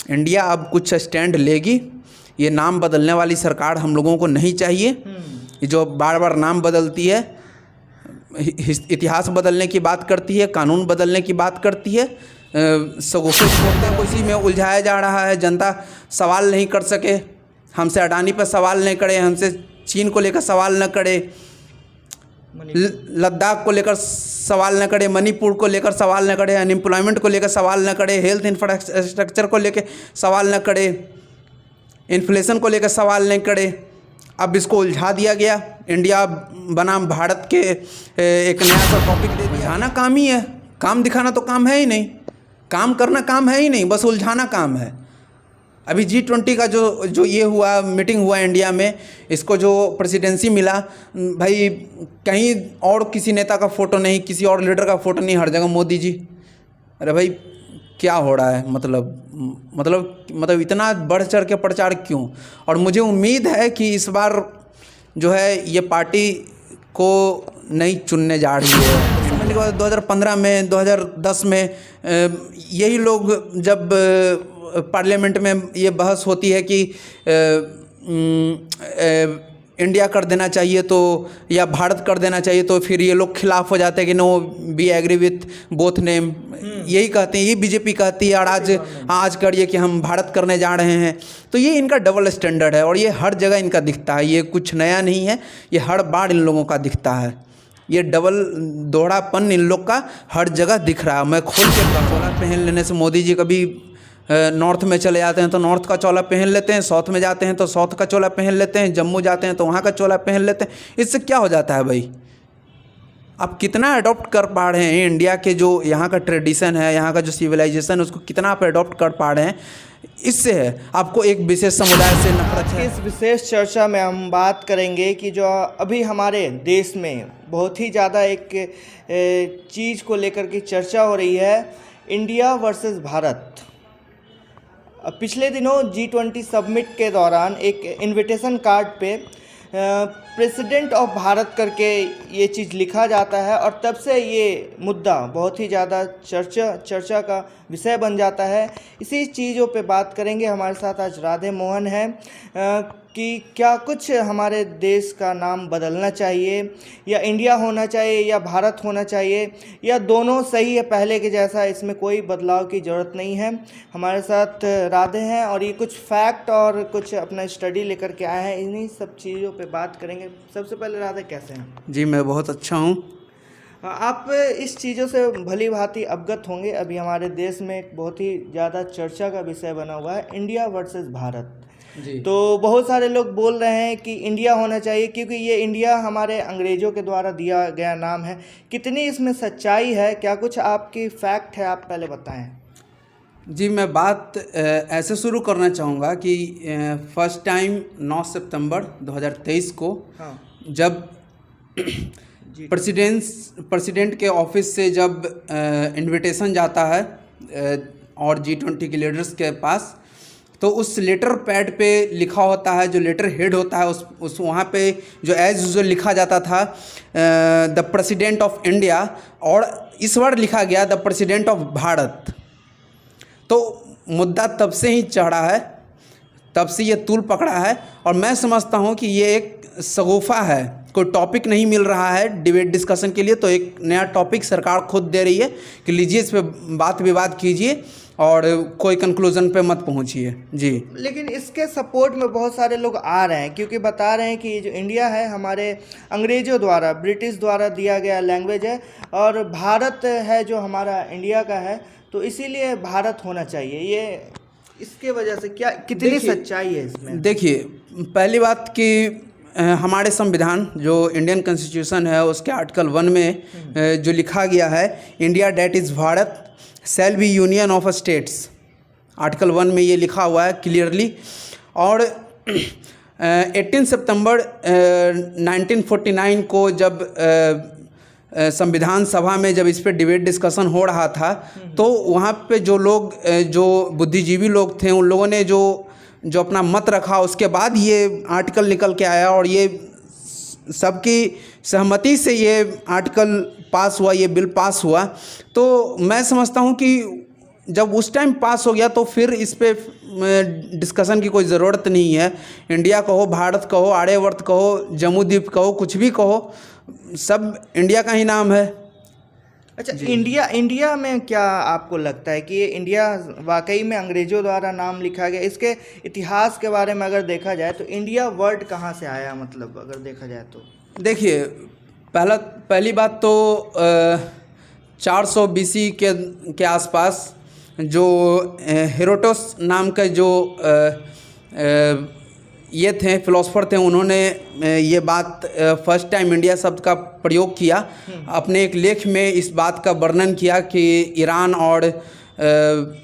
India अब कुछ stand लेगी। ये नाम बदलने वाली सरकार हम लोगों को नहीं चाहिए। ये जो बार बार नाम बदलती है, इतिहास बदलने की बात करती है, कानून बदलने की बात करती है, सगोफे छोड़ते को इसी में उलझाया जा रहा है। जनता सवाल नहीं कर सके, हमसे अडानी पर सवाल नहीं करे, हमसे चीन को लेकर सवाल न करे, लद्दाख को लेकर सवाल न करे, मणिपुर को लेकर सवाल न करे, अनएम्प्लॉयमेंट को लेकर सवाल न करे, हेल्थ इंफ्रास्ट्रक्चर को लेकर सवाल न करे, इन्फ्लेशन को लेकर सवाल नहीं करे। अब इसको उलझा दिया गया। इंडिया बनाम भारत के एक नया सा टॉपिक दे दिया। उलझाना काम ही है, काम दिखाना तो काम है ही नहीं, काम करना काम है ही नहीं, बस उलझाना काम है। अभी G20 का जो ये हुआ, मीटिंग हुआ इंडिया में, इसको जो प्रेसिडेंसी मिला, भाई कहीं और किसी नेता का फ़ोटो नहीं, किसी और लीडर का फ़ोटो नहीं, हर जगह मोदी जी। अरे भाई क्या हो रहा है? मतलब इतना बढ़ चढ़ के प्रचार क्यों? और मुझे उम्मीद है कि इस बार जो है ये पार्टी को नहीं चुनने जा रही है। समझ लीजिए 2015 में, 2010 में यही लोग जब पार्लियामेंट में ये बहस होती है कि इंडिया कर देना चाहिए तो या भारत कर देना चाहिए, तो फिर ये लोग खिलाफ हो जाते हैं कि no we agree with both name. यही कहते हैं, ये बीजेपी कहती है, और आज करिए कि हम भारत करने जा रहे हैं। तो ये इनका डबल स्टैंडर्ड है और ये हर जगह इनका दिखता है। ये कुछ नया नहीं है, ये हर बार इन लोगों का दिखता है। ये डबल दोहरापन इन लोग का हर जगह दिख रहा है। मैं खोल के चोला पहन लेने से मोदी जी कभी नॉर्थ में चले जाते हैं तो नॉर्थ का चोला पहन लेते हैं, साउथ में जाते हैं तो साउथ का चोला पहन लेते हैं, जम्मू जाते हैं तो वहाँ का चोला पहन लेते हैं। इससे क्या हो जाता है भाई? आप कितना अडॉप्ट कर पा रहे हैं इंडिया के जो यहाँ का ट्रेडिशन है, यहाँ का जो सिविलाइजेशन है, उसको कितना आप अडॉप्ट कर पा रहे हैं? इससे है आपको एक विशेष समुदाय से नफरत है। इस विशेष चर्चा में हम बात करेंगे कि जो अभी हमारे देश में बहुत ही ज़्यादा एक चीज़ को लेकर के चर्चा हो रही है, इंडिया वर्सेस भारत। पिछले दिनों G20 समिट के दौरान एक इनविटेशन कार्ड पे प्रेसिडेंट ऑफ भारत करके ये चीज़ लिखा जाता है और तब से ये मुद्दा बहुत ही ज़्यादा चर्चा का विषय बन जाता है। इसी चीज़ों पे बात करेंगे। हमारे साथ आज राधे मोहन हैं कि क्या कुछ हमारे देश का नाम बदलना चाहिए, या इंडिया होना चाहिए, या भारत होना चाहिए, या दोनों सही है पहले के जैसा, इसमें कोई बदलाव की ज़रूरत नहीं है। हमारे साथ राधे हैं और ये कुछ फैक्ट और कुछ अपना स्टडी लेकर के आए हैं। इन्हीं सब चीज़ों पे बात करेंगे। सबसे पहले राधे कैसे हैं? जी मैं बहुत अच्छा हूँ। आप इस चीज़ों से भली भांति अवगत होंगे। अभी हमारे देश में एक बहुत ही ज़्यादा चर्चा का विषय बना हुआ है, इंडिया वर्सेस भारत। जी। तो बहुत सारे लोग बोल रहे हैं कि इंडिया होना चाहिए क्योंकि ये इंडिया हमारे अंग्रेज़ों के द्वारा दिया गया नाम है। कितनी इसमें सच्चाई है? क्या कुछ आपकी फैक्ट है, आप पहले बताएं। जी मैं बात ऐसे शुरू करना चाहूँगा कि फर्स्ट टाइम 9 सितंबर 2023 को जब प्रेसिडेंट के ऑफिस से जब इनविटेशन जाता है और G20 के लीडर्स के पास, तो उस लेटर पैड पे लिखा होता है, जो लेटर हेड होता है उस वहाँ पे जो एज यूजुअल लिखा जाता था द प्रेसिडेंट ऑफ इंडिया, और इस बार लिखा गया द प्रेसिडेंट ऑफ भारत। तो मुद्दा तब से ही चढ़ा है, तब से ये तूल पकड़ा है। और मैं समझता हूँ कि ये एक शगुफा है, कोई टॉपिक नहीं मिल रहा है डिबेट डिस्कशन के लिए, तो एक नया टॉपिक सरकार खुद दे रही है कि लीजिए इस पर बात विवाद कीजिए और कोई कंक्लूजन पे मत पहुंचिए। जी, लेकिन इसके सपोर्ट में बहुत सारे लोग आ रहे हैं क्योंकि बता रहे हैं कि जो इंडिया है हमारे अंग्रेज़ों द्वारा, ब्रिटिश द्वारा दिया गया लैंग्वेज है, और भारत है जो हमारा इंडिया का है, तो इसीलिए भारत होना चाहिए। ये इसके वजह से क्या, कितनी सच्चाई है इसमें? देखिए, पहली बात कि हमारे संविधान जो इंडियन कॉन्स्टिट्यूशन है उसके आर्टिकल 1 में जो लिखा गया है, India that is Bharat shall be union of states. Article 1 में ये लिखा हुआ है क्लियरली। और 18 सितंबर 1949 को जब संविधान सभा में जब इस पर डिबेट डिस्कशन हो रहा था, तो वहाँ पे जो लोग, जो बुद्धिजीवी लोग थे, उन लोगों ने जो अपना मत रखा, उसके बाद ये आर्टिकल निकल के आया और ये सबकी सहमति से ये आर्टिकल पास हुआ, ये बिल पास हुआ। तो मैं समझता हूँ कि जब उस टाइम पास हो गया तो फिर इस पे डिस्कशन की कोई ज़रूरत नहीं है। इंडिया कहो, भारत कहो, आर्यवर्त कहो, जम्मू द्वीप कहो, कुछ भी कहो, सब इंडिया का ही नाम है। अच्छा, इंडिया में क्या आपको लगता है कि ये इंडिया वाकई में अंग्रेज़ों द्वारा नाम लिखा गया? इसके इतिहास के बारे में अगर देखा जाए तो इंडिया वर्ड कहाँ से आया, मतलब अगर देखा जाए तो? देखिए, पहली बात तो 400 BC के आसपास जो हेरोडोटस नाम का जो ये थे फिलोसफर थे, उन्होंने ये बात फर्स्ट टाइम इंडिया शब्द का प्रयोग किया। अपने एक लेख में इस बात का वर्णन किया कि ईरान और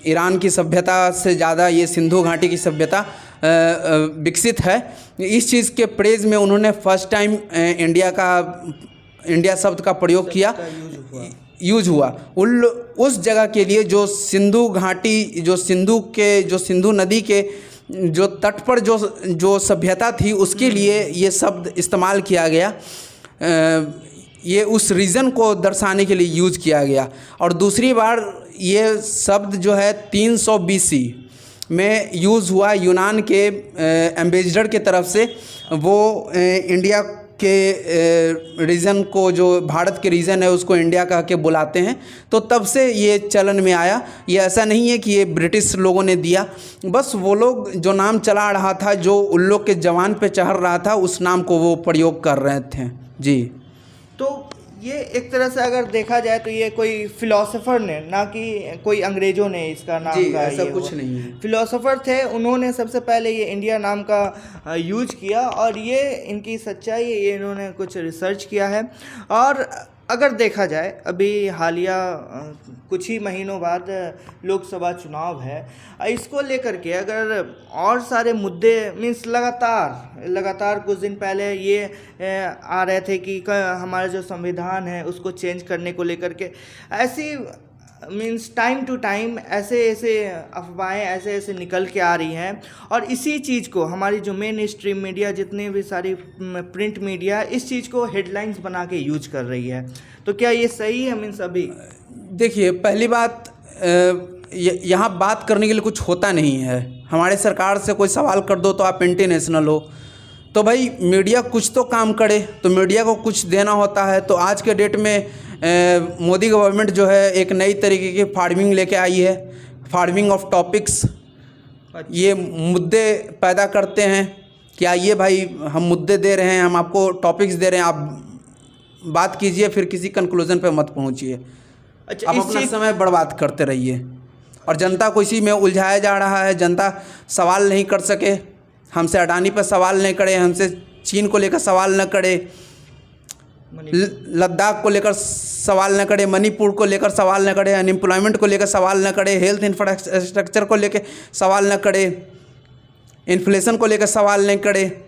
ईरान की सभ्यता से ज़्यादा ये सिंधु घाटी की सभ्यता विकसित है। इस चीज़ के प्रेज में उन्होंने फर्स्ट टाइम इंडिया शब्द का प्रयोग किया, यूज हुआ उस जगह के लिए जो सिंधु घाटी, जो सिंधु नदी के जो तट पर जो सभ्यता थी, उसके लिए ये शब्द इस्तेमाल किया गया। ये उस रीजन को दर्शाने के लिए यूज किया गया। और दूसरी बार ये शब्द जो है 300 BC में यूज़ हुआ यूनान के एम्बेसडर के तरफ से। वो इंडिया के रीजन को, जो भारत के रीजन है, उसको इंडिया कह के बुलाते हैं। तो तब से ये चलन में आया। ये ऐसा नहीं है कि ये ब्रिटिश लोगों ने दिया, बस वो लोग जो नाम चला रहा था, जो उन लोग के जवान पे चढ़ रहा था, उस नाम को वो प्रयोग कर रहे थे। जी, तो ये एक तरह से अगर देखा जाए तो ये कोई फिलोसोफर ने, ना कि कोई अंग्रेजों ने इसका नाम जी, का, ऐसा कुछ नहीं है। फिलोसोफर थे, उन्होंने सबसे पहले ये इंडिया नाम का यूज किया। और ये इनकी सच्चाई है, ये इन्होंने कुछ रिसर्च किया है। और अगर देखा जाए अभी हालिया कुछ ही महीनों बाद लोकसभा चुनाव है, इसको लेकर के अगर और सारे मुद्दे मीन्स लगातार कुछ दिन पहले ये आ रहे थे कि हमारा जो संविधान है उसको चेंज करने को लेकर के, ऐसी मीन्स टाइम टू टाइम ऐसे अफवाहें ऐसे निकल के आ रही हैं। और इसी चीज़ को हमारी जो मेन स्ट्रीम मीडिया, जितने भी सारी प्रिंट मीडिया, इस चीज़ को हेडलाइंस बना के यूज कर रही है। तो क्या ये सही है? मीन्स अभी देखिए, पहली बात, यहाँ बात करने के लिए कुछ होता नहीं है। हमारे सरकार से कोई सवाल कर दो तो आप इंटरनेशनल हो, तो भाई मीडिया कुछ तो काम करे, तो मीडिया को कुछ देना होता है। तो आज के डेट में मोदी गवर्नमेंट जो है एक नई तरीके की फार्मिंग लेके आई है, फार्मिंग ऑफ टॉपिक्स। ये मुद्दे पैदा करते हैं कि आइए भाई, हम मुद्दे दे रहे हैं, हम आपको टॉपिक्स दे रहे हैं, आप बात कीजिए, फिर किसी कंक्लूजन पे मत पहुंचिए। अच्छा, आप अपना समय बर्बाद करते रहिए। और जनता को इसी में उलझाया जा रहा है। जनता सवाल नहीं कर सके, हमसे अडानी पर सवाल नहीं करे, हमसे चीन को लेकर सवाल न करे, लद्दाख को लेकर सवाल न करे, मणिपुर को लेकर सवाल न करे, अनएम्प्लॉयमेंट को लेकर सवाल न करे, हेल्थ इंफ्रास्ट्रक्चर को लेकर सवाल न करे, इन्फ्लेशन को लेकर सवाल नहीं करे।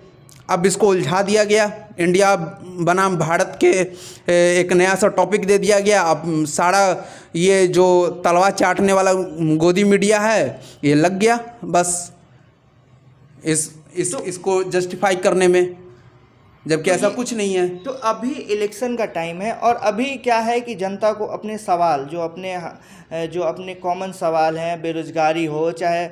अब इसको उलझा दिया गया। इंडिया बनाम भारत के एक नया सा टॉपिक दे दिया गया। अब सारा ये जो तलवार चाटने वाला गोदी मीडिया है, ये लग गया बस इसको जस्टिफाई करने में, जबकि ऐसा कुछ नहीं है। तो अभी इलेक्शन का टाइम है, और अभी क्या है कि जनता को अपने सवाल, जो अपने कॉमन सवाल हैं, बेरोजगारी हो, चाहे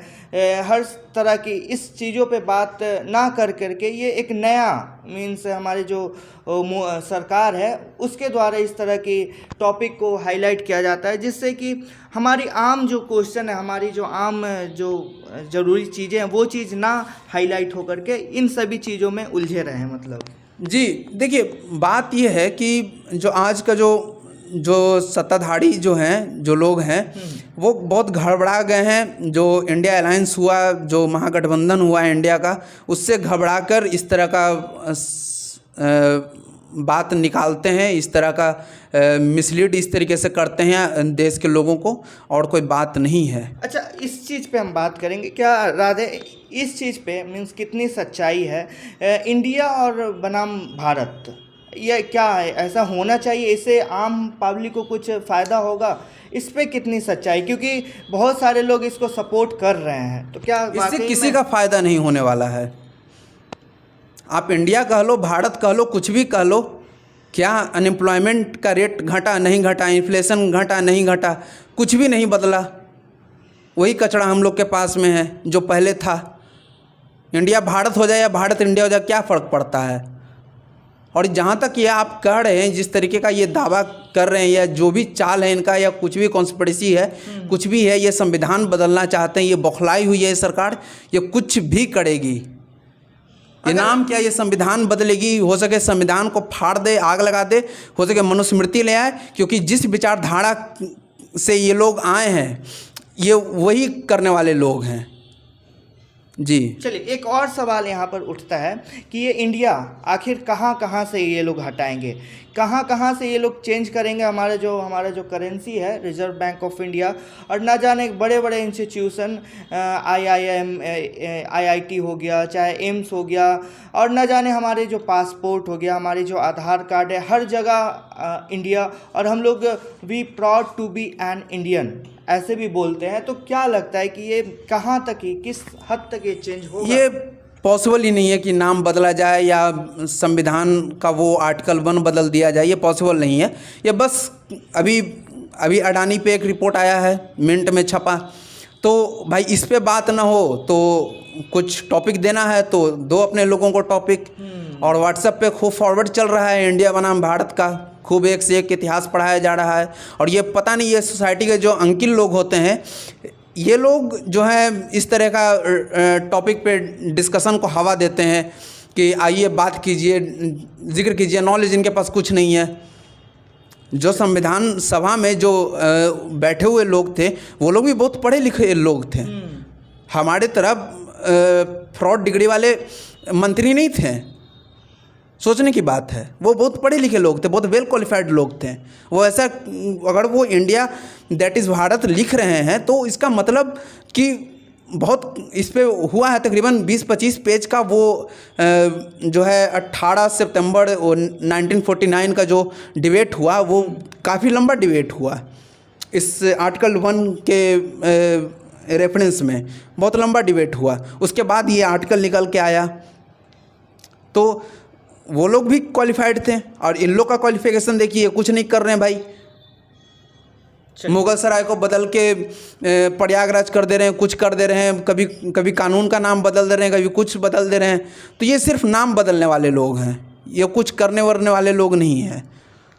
हर तरह की इस चीज़ों पे बात ना कर करके, ये एक नया मीन्स हमारी जो सरकार है उसके द्वारा इस तरह की टॉपिक को हाईलाइट किया जाता है, जिससे कि हमारी आम जो क्वेश्चन है, हमारी जो आम जो ज़रूरी चीज़ें हैं, वो चीज़ ना हाईलाइट हो करके इन सभी चीज़ों में उलझे रहे। मतलब जी, देखिए, बात ये है कि जो आज का जो सत्ताधारी जो हैं, जो लोग हैं, वो बहुत घबरा गए हैं। जो इंडिया अलायंस हुआ, जो महागठबंधन हुआ है इंडिया का, उससे घबराकर इस तरह का बात निकालते हैं, इस तरह का मिसलीड इस तरीके से करते हैं देश के लोगों को, और कोई बात नहीं है। अच्छा, इस चीज़ पे हम बात करेंगे। क्या राधे इस चीज़ पे मीन्स कितनी सच्चाई है? इंडिया और बनाम भारत, ये क्या है? ऐसा होना चाहिए, इससे आम पब्लिक को कुछ फ़ायदा होगा? इस पे कितनी सच्चाई? क्योंकि बहुत सारे लोग इसको सपोर्ट कर रहे हैं, तो क्या इससे किसी का फ़ायदा नहीं होने वाला है। आप इंडिया कह लो, भारत कह लो, कुछ भी कह लो, क्या अनएम्प्लॉयमेंट का रेट घटा नहीं घटा, इन्फ्लेशन घटा नहीं घटा, कुछ भी नहीं बदला। वही कचरा हम लोग के पास में है जो पहले था। इंडिया भारत हो जाए या भारत इंडिया हो जाए, क्या फ़र्क पड़ता है। और जहाँ तक ये आप कह रहे हैं, जिस तरीके का ये दावा कर रहे हैं, या जो भी चाल है इनका, या कुछ भी कॉन्स्पिरेसी है, कुछ भी है, ये संविधान बदलना चाहते हैं, ये बौखलाई हुई है ये सरकार, ये कुछ भी करेगी। ये नाम क्या, ये संविधान बदलेगी, हो सके संविधान को फाड़ दे, आग लगा दे, हो सके मनुस्मृति ले आए, क्योंकि जिस विचारधारा से ये लोग आए हैं ये वही करने वाले लोग हैं जी। चलिए, एक और सवाल यहाँ पर उठता है कि ये इंडिया आखिर कहाँ कहाँ से ये लोग हटाएंगे, कहाँ कहाँ से ये लोग चेंज करेंगे हमारा जो करेंसी है, रिजर्व बैंक ऑफ इंडिया, और ना जाने बड़े बड़े इंस्टीट्यूशन IIM IIT हो गया, चाहे एम्स हो गया, और ना जाने हमारे जो पासपोर्ट हो गया, हमारे जो आधार कार्ड है, हर जगह इंडिया, और हम लोग we proud to be an Indian ऐसे भी बोलते हैं। तो क्या लगता है कि ये कहाँ तक ही, किस हद तक ये चेंज होगा? ये पॉसिबल ही नहीं है कि नाम बदला जाए या संविधान का वो आर्टिकल 1 बदल दिया जाए, ये पॉसिबल नहीं है। ये बस अभी अडानी पे एक रिपोर्ट आया है, मिंट में छपा, तो भाई इस पे बात ना हो तो कुछ टॉपिक देना है तो दो अपने लोगों को टॉपिक। और व्हाट्सएप पे खूब फॉरवर्ड चल रहा है इंडिया बनाम भारत का, खूब एक से एक इतिहास पढ़ाया जा रहा है। और ये पता नहीं, ये सोसाइटी के जो अंकिल लोग होते हैं, ये लोग जो है इस तरह का टॉपिक पे डिस्कशन को हवा देते हैं कि आइए बात कीजिए, जिक्र कीजिए। नॉलेज इनके पास कुछ नहीं है। जो संविधान सभा में जो बैठे हुए लोग थे, वो लोग भी बहुत पढ़े लिखे लोग थे। हमारे तरफ फ्रॉड डिग्री वाले मंत्री नहीं थे, सोचने की बात है। वो बहुत पढ़े लिखे लोग थे, बहुत वेल क्वालिफाइड लोग थे। वो ऐसा, अगर वो इंडिया दैट इज़ भारत लिख रहे हैं तो इसका मतलब कि बहुत इस पे हुआ है। तकरीबन 20-25 पेज का वो जो है 18 सितंबर 1949 का जो डिबेट हुआ, वो काफ़ी लंबा डिबेट हुआ इस आर्टिकल 1 के रेफरेंस में, बहुत लंबा डिबेट हुआ। उसके बाद ये आर्टिकल निकल के आया, तो वो लोग भी क्वालिफाइड थे। और इन लोग का क्वालिफिकेशन देखिए, कुछ नहीं कर रहे हैं भाई। मुगल सराय को बदल के प्रयागराज कर दे रहे हैं, कुछ कर दे रहे हैं, कभी कानून का नाम बदल दे रहे हैं, कभी कुछ बदल दे रहे हैं। तो ये सिर्फ नाम बदलने वाले लोग हैं, ये कुछ करने वरने वाले लोग नहीं हैं।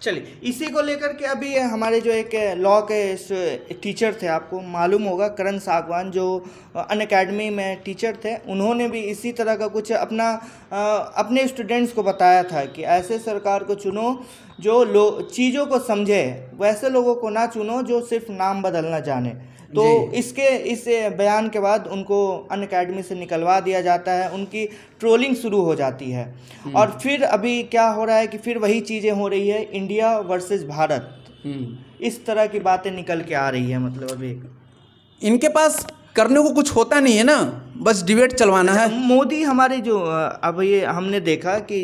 चलिए, इसी को लेकर के अभी हमारे जो एक लॉ के टीचर थे, आपको मालूम होगा, करण सागवान, जो अनअकैडमी में टीचर थे, उन्होंने भी इसी तरह का कुछ अपने स्टूडेंट्स को बताया था कि ऐसे सरकार को चुनो जो चीज़ों को समझे, वैसे लोगों को ना चुनो जो सिर्फ नाम बदलना जाने। तो इस बयान के बाद उनको अनअकैडमी से निकलवा दिया जाता है, उनकी ट्रोलिंग शुरू हो जाती है। और फिर अभी क्या हो रहा है कि फिर वही चीज़ें हो रही है, इंडिया वर्सेस भारत, इस तरह की बातें निकल के आ रही है। मतलब अभी इनके पास करने को कुछ होता नहीं है ना, बस डिबेट चलवाना है। मोदी हमारे जो अब ये हमने देखा कि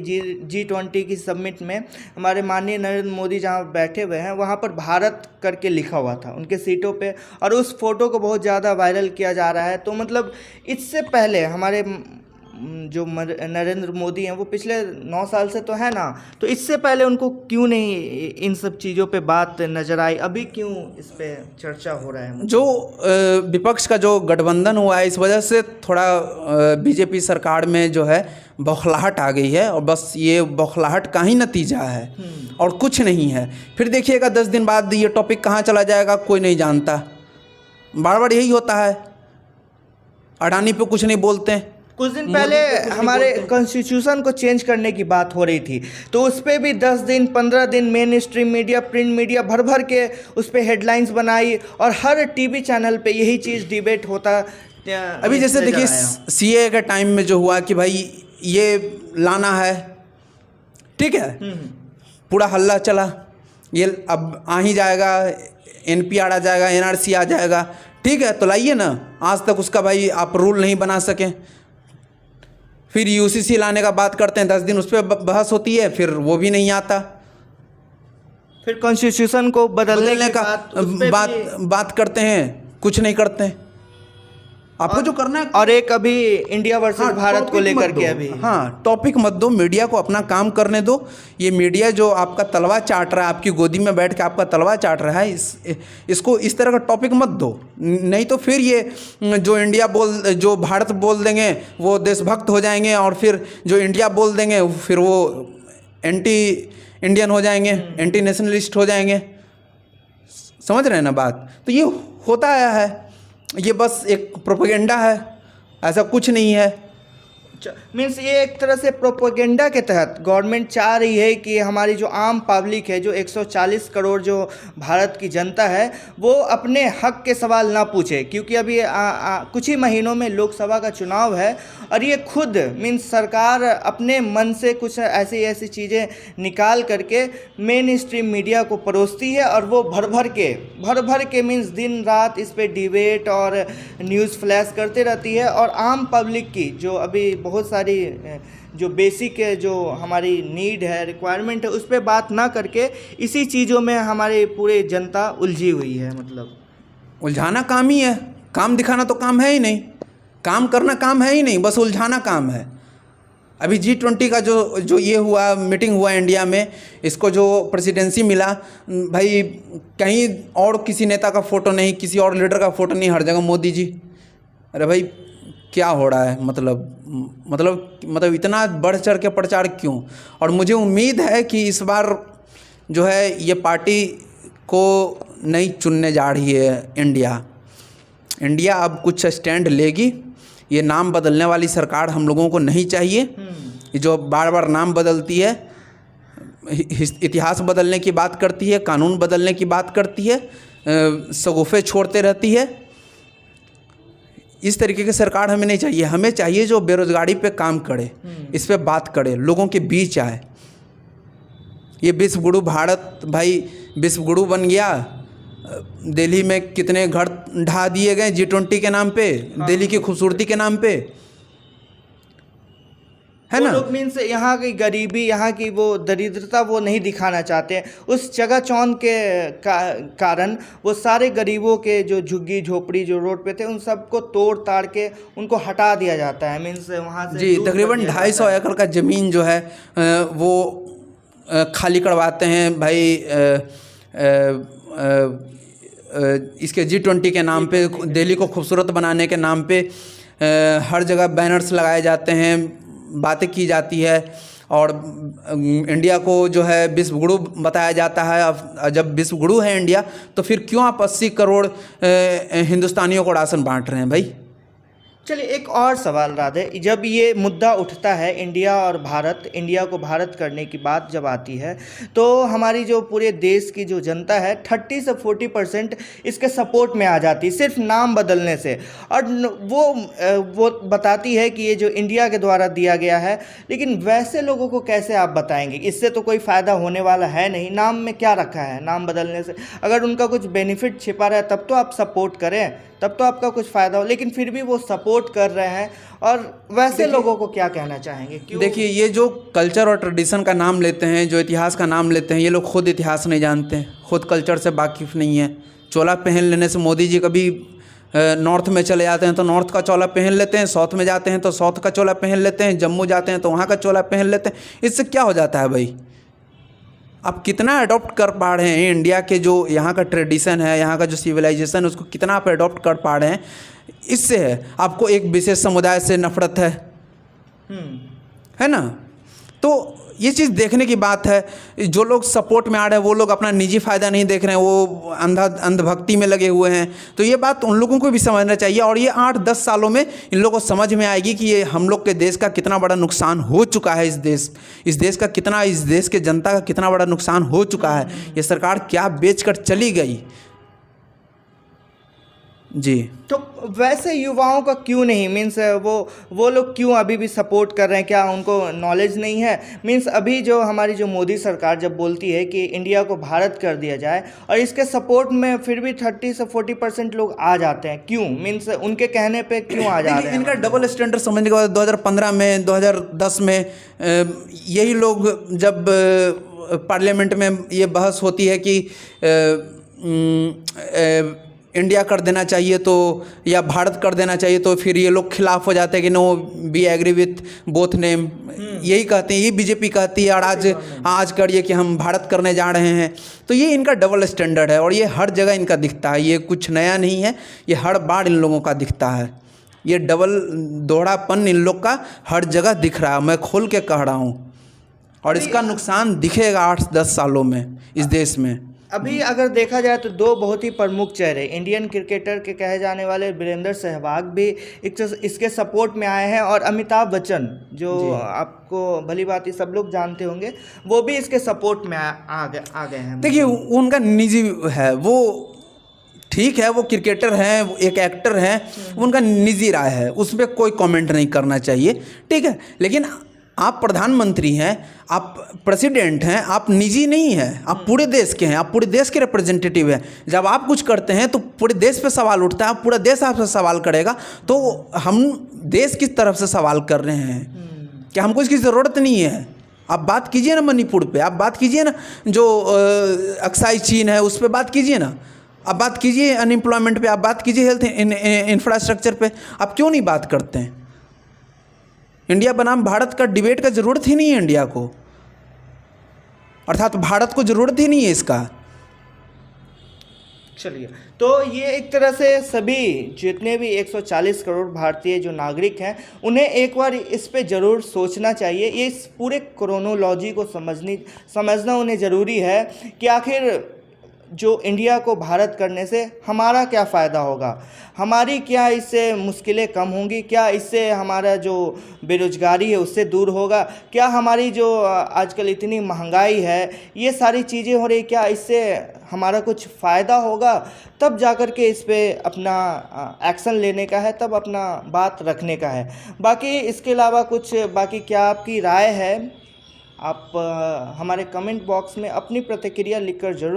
G20 की समिट में हमारे माननीय नरेंद्र मोदी जहाँ बैठे हुए हैं, वहाँ पर भारत करके लिखा हुआ था उनके सीटों पे, और उस फोटो को बहुत ज़्यादा वायरल किया जा रहा है। तो मतलब इससे पहले हमारे जो नरेंद्र मोदी हैं, वो पिछले 9 साल से तो है ना, तो इससे पहले उनको क्यों नहीं इन सब चीज़ों पे बात नज़र आई, अभी क्यों इस पे चर्चा हो रहा है? जो विपक्ष का जो गठबंधन हुआ है, इस वजह से थोड़ा बीजेपी सरकार में जो है बौखलाहट आ गई है, और बस ये बौखलाहट का ही नतीजा है और कुछ नहीं है। फिर देखिएगा 10 दिन बाद ये टॉपिक कहाँ चला जाएगा, कोई नहीं जानता। बार बार यही होता है, अडानी पे कुछ नहीं बोलते। कुछ दिन पहले हमारे कॉन्स्टिट्यूशन को चेंज करने की बात हो रही थी, तो उस पर भी 10 दिन 15 दिन main stream media, print media भर भर के उस पर हेडलाइंस बनाई, और हर टीवी चैनल पे यही चीज़ डिबेट होता। अभी जैसे देखिए CAA के टाइम में जो हुआ कि भाई ये लाना है, ठीक है, पूरा हल्ला चला, ये अब आ ही जाएगा, NPR आ जाएगा, NRC आ जाएगा, ठीक है, तो लाइए ना। आज तक उसका भाई आप रूल नहीं बना सके। फिर UCC लाने का बात करते हैं, 10 दिन उस पर बहस होती है, फिर वो भी नहीं आता। फिर कॉन्स्टिट्यूशन को बदलने का बात करते हैं, कुछ नहीं करते हैं। आपको जो करना है। और एक अभी इंडिया वर्सेस भारत को टॉपिक लेकर मत के दो। अभी हाँ, टॉपिक मत दो, मीडिया को अपना काम करने दो। ये मीडिया जो आपका तलवा चाट रहा है, आपकी गोदी में बैठ के आपका तलवा चाट रहा है, इसको इस तरह का टॉपिक मत दो। नहीं तो फिर ये जो भारत बोल देंगे वो देशभक्त हो जाएंगे, और फिर जो इंडिया बोल देंगे फिर वो एंटी इंडियन हो जाएंगे, एंटी नेशनलिस्ट हो जाएंगे। समझ रहे हैं ना बात? तो ये होता आया है, ये बस एक प्रोपेगेंडा है, ऐसा कुछ नहीं है। मीन्स ये एक तरह से प्रोपेगेंडा के तहत गवर्नमेंट चाह रही है कि हमारी जो आम पब्लिक है, जो 140 करोड़ जो भारत की जनता है, वो अपने हक के सवाल ना पूछे, क्योंकि अभी कुछ ही महीनों में लोकसभा का चुनाव है और ये खुद मीन्स सरकार अपने मन से कुछ ऐसी ऐसी चीज़ें निकाल करके मेन स्ट्रीम मीडिया को परोसती है और वो भर भर के मीन्स दिन रात इस पर डिबेट और न्यूज़ फ्लैश करते रहती है, और आम पब्लिक की जो अभी बहुत सारी जो बेसिक जो हमारी नीड है, रिक्वायरमेंट है, उस पर बात ना करके इसी चीज़ों में हमारे पूरे जनता उलझी हुई है। मतलब उलझाना काम ही है, काम दिखाना तो काम है ही नहीं, काम करना काम है ही नहीं, बस उलझाना काम है। अभी G20 का जो ये हुआ, मीटिंग हुआ इंडिया में, इसको जो प्रेसिडेंसी मिला, भाई कहीं और किसी नेता का फ़ोटो नहीं, किसी और लीडर का फ़ोटो नहीं, हर जगह मोदी जी। अरे भाई क्या हो रहा है? मतलब इतना बढ़ चढ़ के प्रचार क्यों? और मुझे उम्मीद है कि इस बार जो है ये पार्टी को नहीं चुनने जा रही है इंडिया अब कुछ स्टैंड लेगी। ये नाम बदलने वाली सरकार हम लोगों को नहीं चाहिए, ये जो बार बार नाम बदलती है, इतिहास बदलने की बात करती है, कानून बदलने की बात करती है, शगुफ़े छोड़ते रहती है। इस तरीके की सरकार हमें नहीं चाहिए। हमें चाहिए जो बेरोजगारी पे काम करे, इस पे बात करे, लोगों के बीच आए। ये विश्वगुरु भारत भाई विश्वगुरु बन गया। दिल्ली में कितने घर ढा दिए गए G20 के नाम पे, दिल्ली की खूबसूरती के नाम पे, है ना? लोग मीन्स यहाँ की गरीबी, यहाँ की वो दरिद्रता वो नहीं दिखाना चाहते हैं। उस जगह चौन के कारण वो सारे गरीबों के जो झुग्गी झोपड़ी जो रोड पे थे, उन सबको तोड़ ताड़ के उनको हटा दिया जाता है। मीन्स वहाँ से जी तकरीबन 250 एकड़ का ज़मीन जो है वो खाली करवाते हैं भाई, इसके G20 के नाम पे, दिल्ली को खूबसूरत बनाने के नाम पे हर जगह बैनर्स लगाए जाते हैं, बातें की जाती है, और इंडिया को जो है विश्वगुरु बताया जाता है। अब जब विश्वगुरु है इंडिया, तो फिर क्यों आप 80 करोड़ हिंदुस्तानियों को राशन बांट रहे हैं भाई? चलिए एक और सवाल राधे, जब ये मुद्दा उठता है इंडिया और भारत, इंडिया को भारत करने की बात जब आती है, तो हमारी जो पूरे देश की जो जनता है 30 से 40% इसके सपोर्ट में आ जाती है सिर्फ नाम बदलने से, और वो बताती है कि ये जो इंडिया के द्वारा दिया गया है। लेकिन वैसे लोगों को कैसे आप बताएंगे? इससे तो कोई फ़ायदा होने वाला है नहीं। नाम में क्या रखा है नाम बदलने से? अगर उनका कुछ बेनिफिट छिपा रहा है तब तो आप सपोर्ट करें, तब तो आपका कुछ फ़ायदा हो। लेकिन फिर भी वो सपोर्ट कर रहे हैं, और वैसे लोगों को क्या कहना चाहेंगे? क्यों? देखिए, ये जो कल्चर और ट्रेडिशन का नाम लेते हैं, जो इतिहास का नाम लेते हैं, ये लोग खुद इतिहास नहीं जानते हैं, खुद कल्चर से वाकिफ़ नहीं है। चोला पहन लेने से मोदी जी कभी नॉर्थ में चले जाते हैं तो नॉर्थ का चोला पहन लेते हैं, साउथ में जाते हैं तो साउथ का चोला पहन लेते हैं, जम्मू जाते हैं तो वहाँ का चोला पहन लेते हैं। इससे क्या हो जाता है भाई? आप कितना अडॉप्ट कर पा रहे हैं इंडिया के जो यहाँ का ट्रेडिशन है, यहाँ का जो सिविलाइजेशन है, उसको कितना आप अडॉप्ट कर पा रहे हैं? इससे है आपको एक विशेष समुदाय से नफरत है ना? तो ये चीज़ देखने की बात है। जो लोग सपोर्ट में आ रहे हैं वो लोग अपना निजी फ़ायदा नहीं देख रहे हैं, वो अंधभक्ति में लगे हुए हैं। तो ये बात उन लोगों को भी समझना चाहिए, और ये 8-10 सालों में इन लोगों को समझ में आएगी कि ये हम लोग के देश का कितना बड़ा नुकसान हो चुका है। इस देश के जनता का कितना बड़ा नुकसान हो चुका है। ये सरकार क्या बेच कर चली गई जी। तो वैसे युवाओं का क्यों नहीं, मीन्स वो लोग क्यों अभी भी सपोर्ट कर रहे हैं? क्या उनको नॉलेज नहीं है? मीन्स अभी जो हमारी जो मोदी सरकार जब बोलती है कि इंडिया को भारत कर दिया जाए, और इसके सपोर्ट में फिर भी 30 से 40% लोग आ जाते हैं, क्यों? मीन्स उनके कहने पे क्यों आ जा रहे हैं? इनका डबल स्टैंडर्ड समझने के बाद 2015 में 2010 में यही लोग जब पार्लियामेंट में ये बहस होती है कि इंडिया कर देना चाहिए तो, या भारत कर देना चाहिए तो फिर ये लोग खिलाफ हो जाते हैं कि no we agree with both name, यही कहते हैं, ये बीजेपी कहती है, और आज करिए कि हम भारत करने जा रहे हैं। तो ये इनका डबल स्टैंडर्ड है और ये हर जगह इनका दिखता है, ये कुछ नया नहीं है, ये हर बार इन लोगों का दिखता है। ये डबल दोहरापन इन लोग का हर जगह दिख रहा है, मैं खोल के कह रहा हूँ, और इसका नुकसान दिखेगा 8-10 सालों में इस देश में। अभी अगर देखा जाए तो दो बहुत ही प्रमुख चेहरे इंडियन क्रिकेटर के कहे जाने वाले वीरेंद्र सहवाग भी इसके सपोर्ट में आए हैं, और अमिताभ बच्चन जो आपको भली भांति सब लोग जानते होंगे, वो भी इसके सपोर्ट में आ गए हैं। देखिए उनका निजी है, वो ठीक है, वो क्रिकेटर हैं, एक एक्टर हैं, उनका निजी राय है, उस पर कोई कमेंट नहीं करना चाहिए, ठीक है। लेकिन आप प्रधानमंत्री हैं, आप प्रेसिडेंट हैं, आप निजी नहीं हैं, आप पूरे देश के हैं, आप पूरे देश के रिप्रेजेंटेटिव हैं। जब आप कुछ करते हैं तो पूरे देश पे सवाल उठता है, पूरा देश आपसे सवाल करेगा, तो हम देश किस तरफ से सवाल कर रहे हैं, क्या हमको इसकी ज़रूरत नहीं है? आप बात कीजिए ना मणिपुर पे, आप बात कीजिए ना जो अक्साई चीन है उस पर बात कीजिए ना, आप बात कीजिए अनएम्प्लॉयमेंट पे, आप बात कीजिए हेल्थ इंफ्रास्ट्रक्चर पे, आप क्यों नहीं बात करते हैं? इंडिया बनाम भारत का डिबेट का ज़रूरत ही नहीं है इंडिया को, अर्थात भारत को ज़रूरत ही नहीं है इसका। चलिए, तो ये एक तरह से सभी जितने भी 140 करोड़ भारतीय जो नागरिक हैं उन्हें एक बार इस पे ज़रूर सोचना चाहिए। ये इस पूरे क्रोनोलॉजी को समझना उन्हें ज़रूरी है कि आखिर जो इंडिया को भारत करने से हमारा क्या फ़ायदा होगा, हमारी क्या इससे मुश्किलें कम होंगी, क्या इससे हमारा जो बेरोज़गारी है उससे दूर होगा, क्या हमारी जो आजकल इतनी महंगाई है, ये सारी चीज़ें हो रही, क्या इससे हमारा कुछ फ़ायदा होगा, तब जाकर के इस पे अपना एक्शन लेने का है, तब अपना बात रखने का है। बाकी इसके अलावा कुछ बाकी क्या आपकी राय है, आप हमारे कमेंट बॉक्स में अपनी प्रतिक्रिया लिखकर ज़रूर